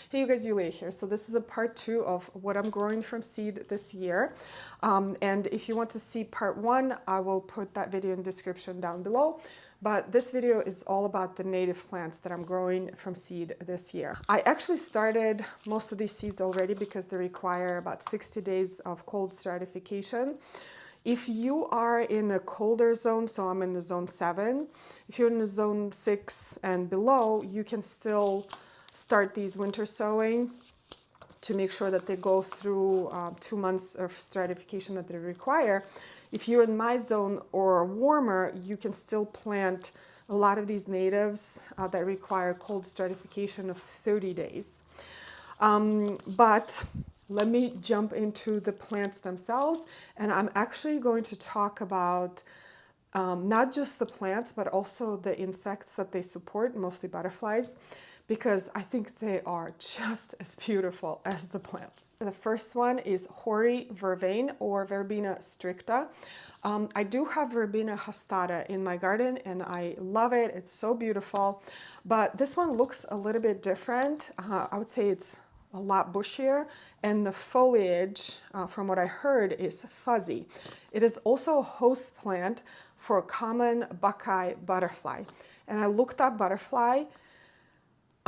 Hey you guys, Yulia here. So this is a part 2 of what I'm growing from seed this year. And if you want to see part 1, I will put that video in the description down below. But this video is all about the native plants that I'm growing from seed this year. I actually started most of these seeds already because they require about 60 days of cold stratification. If you are in a colder zone, so I'm in the zone 7, if you're in the zone 6 and below, you can still start these winter sowing to make sure that they go through 2 months of stratification that they require. If you're in my zone or warmer, you can still plant a lot of these natives that require cold stratification of 30 days. But let me jump into the plants themselves, and I'm actually going to talk about not just the plants, but also the insects that they support, mostly butterflies, because I think they are just as beautiful as the plants. The first one is hoary vervain or Verbena stricta. I do have Verbena hastata in my garden and I love it. It's so beautiful, but this one looks a little bit different. I would say it's a lot bushier, and the foliage, from what I heard, is fuzzy. It is also a host plant for a common Buckeye butterfly. And I looked up butterfly.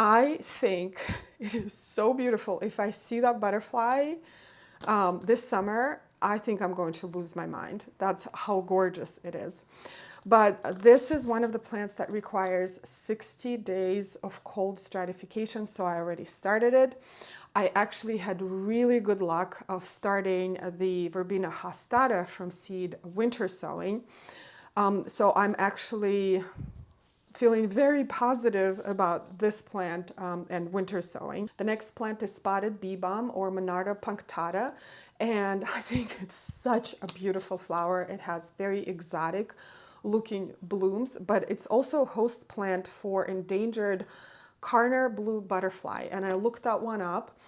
I think it is so beautiful. If I see that butterfly this summer, I think I'm going to lose my mind. That's how gorgeous it is. But this is one of the plants that requires 60 days of cold stratification, so I already started it. I actually had really good luck of starting the Verbena hastata from seed winter sowing. So I'm actually feeling very positive about this plant and winter sowing. The next plant is spotted beebalm or Monarda punctata, and I think it's such a beautiful flower. It has very exotic looking blooms, but it's also a host plant for endangered Carner blue butterfly, and I looked that one up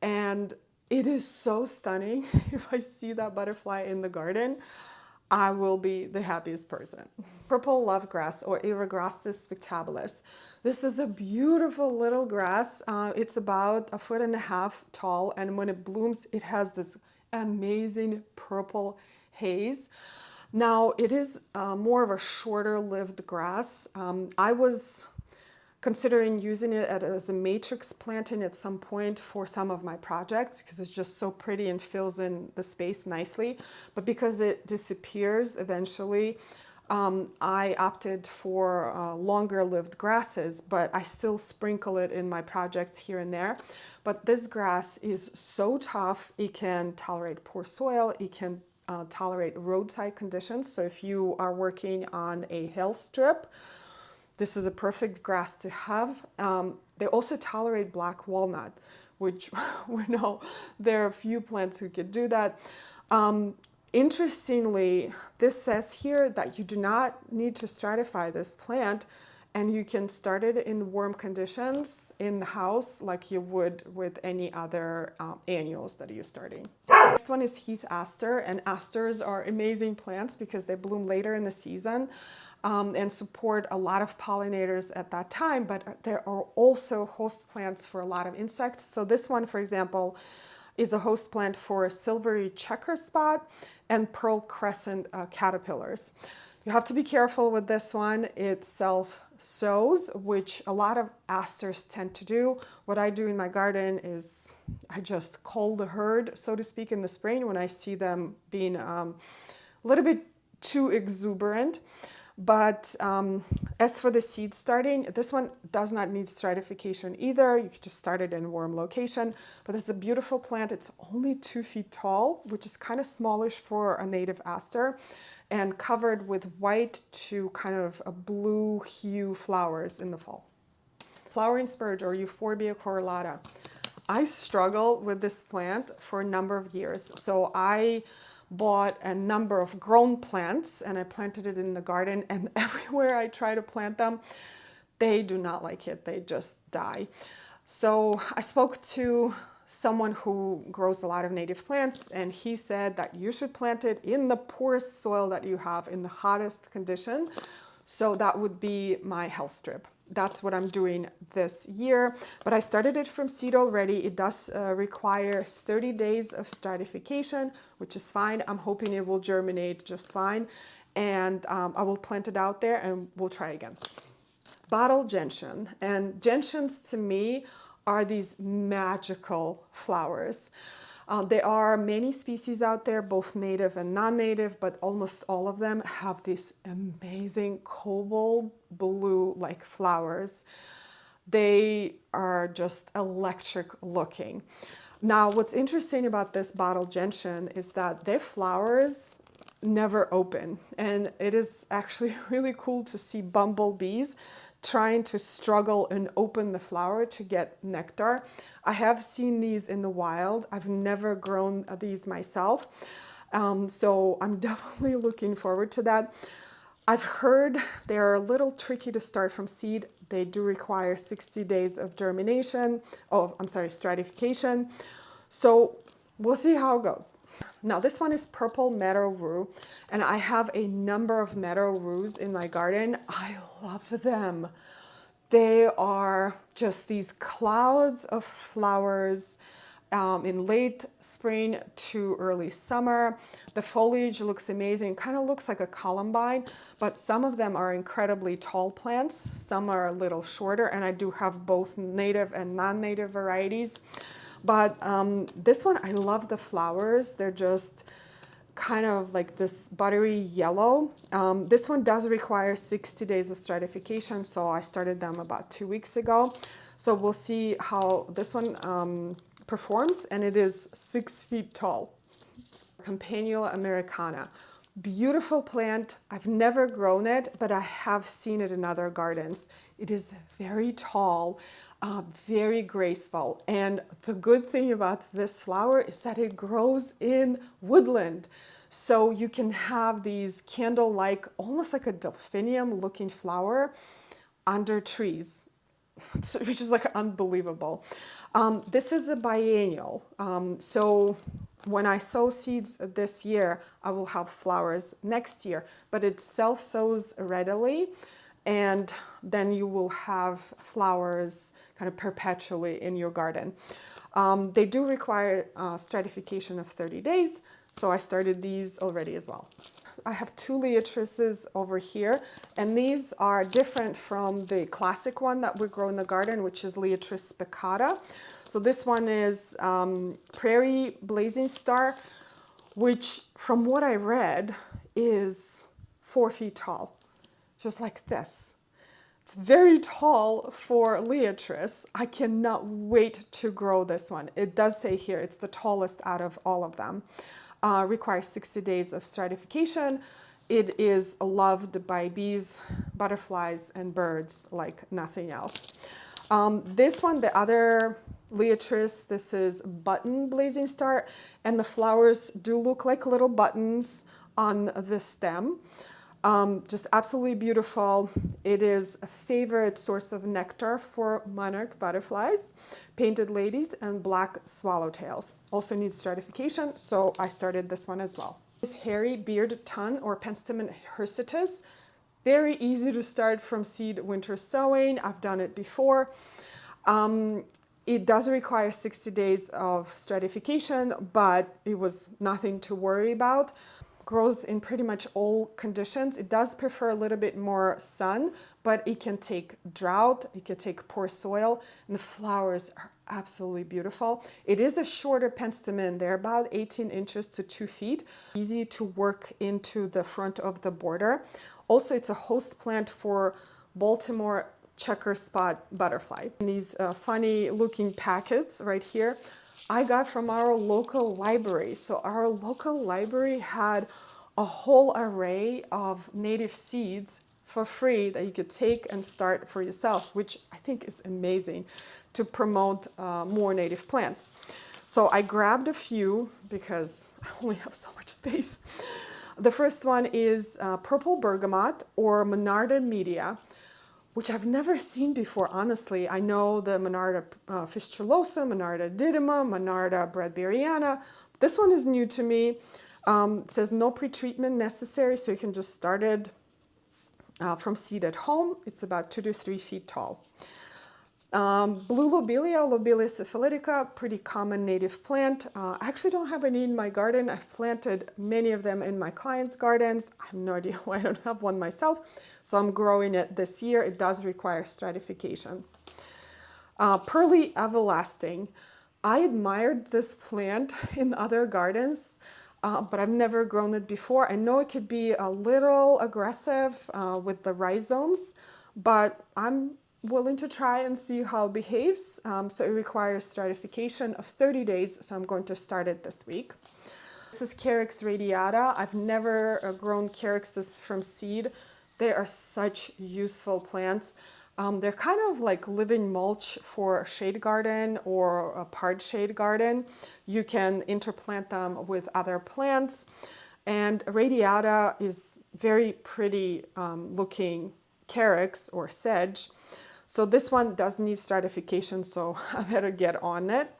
and it is so stunning. If I see that butterfly in the garden, I will be the happiest person. Purple love grass or Eragrostis spectabilis. This is a beautiful little grass. It's about 1.5 feet tall, and when it blooms, it has this amazing purple haze. Now, it is more of a shorter lived grass. I was considering using it as a matrix planting at some point for some of my projects because it's just so pretty and fills in the space nicely. But because it disappears eventually, I opted for longer lived grasses, but I still sprinkle it in my projects here and there. But this grass is so tough. It can tolerate poor soil. It can tolerate roadside conditions. So if you are working on a hill strip, this is a perfect grass to have. They also tolerate black walnut, which we know there are a few plants who could do that. Interestingly, this says here that you do not need to stratify this plant, and you can start it in warm conditions in the house like you would with any other annuals that you're starting. Next one is Heath aster, and asters are amazing plants because they bloom later in the season. And support a lot of pollinators at that time, but there are also host plants for a lot of insects. So this one, for example, is a host plant for silvery checker spot and pearl crescent caterpillars. You have to be careful with this one. It self-sows, which a lot of asters tend to do. What I do in my garden is I just cull the herd, so to speak, in the spring when I see them being a little bit too exuberant. But as for the seed starting, this one does not need stratification either. You could just start it in a warm location. But it's a beautiful plant. It's only 2 feet tall, which is kind of smallish for a native aster, and covered with white to kind of a blue hue flowers in the fall. Flowering spurge or Euphorbia correlata. I struggled with this plant for a number of years. So I bought a number of grown plants and I planted it in the garden, and everywhere I try to plant them, they do not like it. They just die. So I spoke to someone who grows a lot of native plants, and he said that you should plant it in the poorest soil that you have in the hottest condition. So that would be my health strip. that's what I'm doing this year. But I started it from seed already. It does require 30 days of stratification, which is fine. I'm hoping it will germinate just fine. And I will plant it out there and we'll try again. Bottle gentian. And gentians to me are these magical flowers. There are many species out there, both native and non-native, but almost all of them have these amazing cobalt blue-like flowers. They are just electric looking. Now, what's interesting about this bottle gentian is that their flowers never open. And it is actually really cool to see bumblebees trying to struggle and open the flower to get nectar. I have seen these in the wild. I've never grown these myself. So I'm definitely looking forward to that. I've heard they're a little tricky to start from seed. They do require 60 days of germination. Oh, I'm sorry, stratification. So we'll see how it goes. Now this one is purple meadow rue, and I have a number of meadow rues in my garden. I love them. They are just these clouds of flowers in late spring to early summer. The foliage looks amazing. It kind of looks like a columbine, but some of them are incredibly tall plants. Some are a little shorter, and I do have both native and non-native varieties. But this one, I love the flowers. They're just kind of like this buttery yellow. This one does require 60 days of stratification, so I started them about 2 weeks ago. So we'll see how this one performs, and it is 6 feet tall. Campanula americana. Beautiful plant. I've never grown it, but I have seen it in other gardens. It is very tall. Very graceful, and the good thing about this flower is that it grows in woodland, so you can have these candle-like, almost like a delphinium looking flower under trees, which is like unbelievable. This is a biennial, so when I sow seeds this year, I will have flowers next year, but it self-sows readily, and then you will have flowers kind of perpetually in your garden. They do require stratification of 30 days, so I started these already as well. I have 2 Liatrises over here, and these are different from the classic one that we grow in the garden, which is Liatris spicata. So this one is Prairie Blazing Star, which from what I read is 4 feet tall. Just like this. It's very tall for Liatris. I cannot wait to grow this one. It does say here it's the tallest out of all of them. Requires 60 days of stratification. It is loved by bees, butterflies, and birds like nothing else. This one, the other Liatris, this is Button Blazing Star, and the flowers do look like little buttons on the stem. Just absolutely beautiful. It is a favorite source of nectar for monarch butterflies, painted ladies, and black swallowtails. Also needs stratification, so I started this one as well. This hairy beardtongue or Penstemon hirsutus. Very easy to start from seed winter sowing. I've done it before. It does require 60 days of stratification, but it was nothing to worry about. Grows in pretty much all conditions. It does prefer a little bit more sun, but it can take drought, it can take poor soil, and the flowers are absolutely beautiful. It is a shorter penstemon. They're about 18 inches to 2 feet. Easy to work into the front of the border. Also, it's a host plant for Baltimore checker spot butterfly. And these funny looking packets right here I got from our local library. So our local library had a whole array of native seeds for free that you could take and start for yourself, which I think is amazing to promote more native plants. So I grabbed a few because I only have so much space. The first one is purple bergamot or Monarda media, which I've never seen before, honestly. I know the Monarda fistulosa, Monarda didyma, Monarda bradburyana. This one is new to me. It says no pretreatment necessary, so you can just start it from seed at home. It's about 2 to 3 feet tall. Blue lobelia, Lobelia syphilitica, pretty common native plant. I actually don't have any in my garden. I've planted many of them in my clients' gardens. I have no idea why I don't have one myself, so I'm growing it this year. It does require stratification. Pearly everlasting. I admired this plant in other gardens, but I've never grown it before. I know it could be a little aggressive with the rhizomes, but I'm willing to try and see how it behaves. So it requires stratification of 30 days, so I'm going to start it this week. This is Carex radiata. I've never grown Carexes from seed. They are such useful plants. They're kind of like living mulch for a shade garden or a part shade garden. You can interplant them with other plants. And radiata is very pretty looking Carex or sedge. So this one does need stratification, so I better get on it.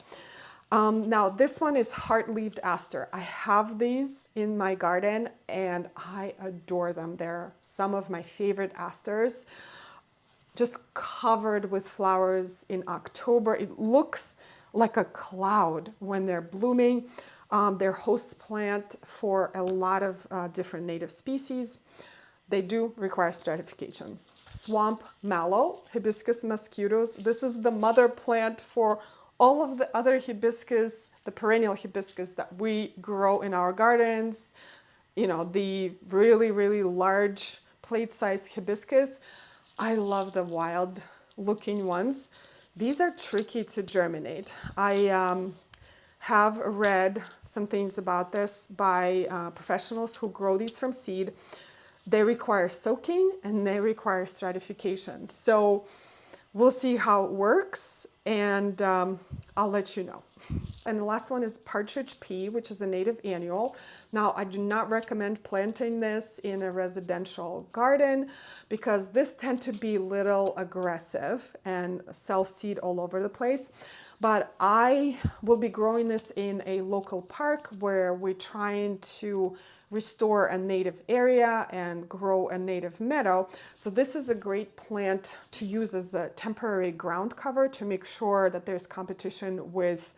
Now this one is heart-leaved aster. I have these in my garden and I adore them. They're some of my favorite asters. Just covered with flowers in October. It looks like a cloud when they're blooming. They're host plant for a lot of different native species. They do require stratification. Swamp mallow, hibiscus mosquitoes. This is the mother plant for all of the other hibiscus, the perennial hibiscus that we grow in our gardens. You know, the really, really large plate-sized hibiscus. I love the wild looking ones. These are tricky to germinate. I have read some things about this by professionals who grow these from seed. They require soaking and they require stratification. So we'll see how it works, and I'll let you know. And the last one is Partridge pea, which is a native annual. Now, I do not recommend planting this in a residential garden because this tends to be a little aggressive and sell seed all over the place. But I will be growing this in a local park where we're trying to restore a native area and grow a native meadow. So this is a great plant to use as a temporary ground cover to make sure that there's competition with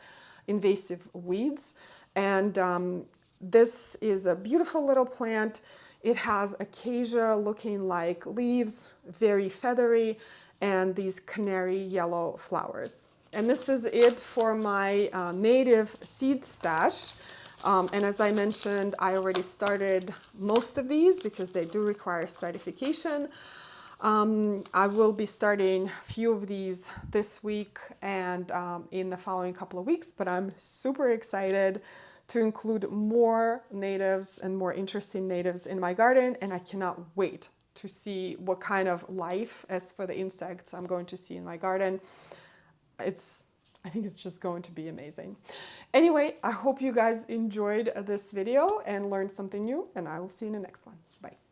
invasive weeds. And this is a beautiful little plant. It has acacia looking like leaves, very feathery, and these canary yellow flowers. And this is it for my native seed stash. And as I mentioned, I already started most of these because they do require stratification. I will be starting a few of these this week and in the following couple of weeks, but I'm super excited to include more natives and more interesting natives in my garden, and I cannot wait to see what kind of life, as for the insects, I'm going to see in my garden. I think it's just going to be amazing. Anyway, I hope you guys enjoyed this video and learned something new, and I will see you in the next one. Bye.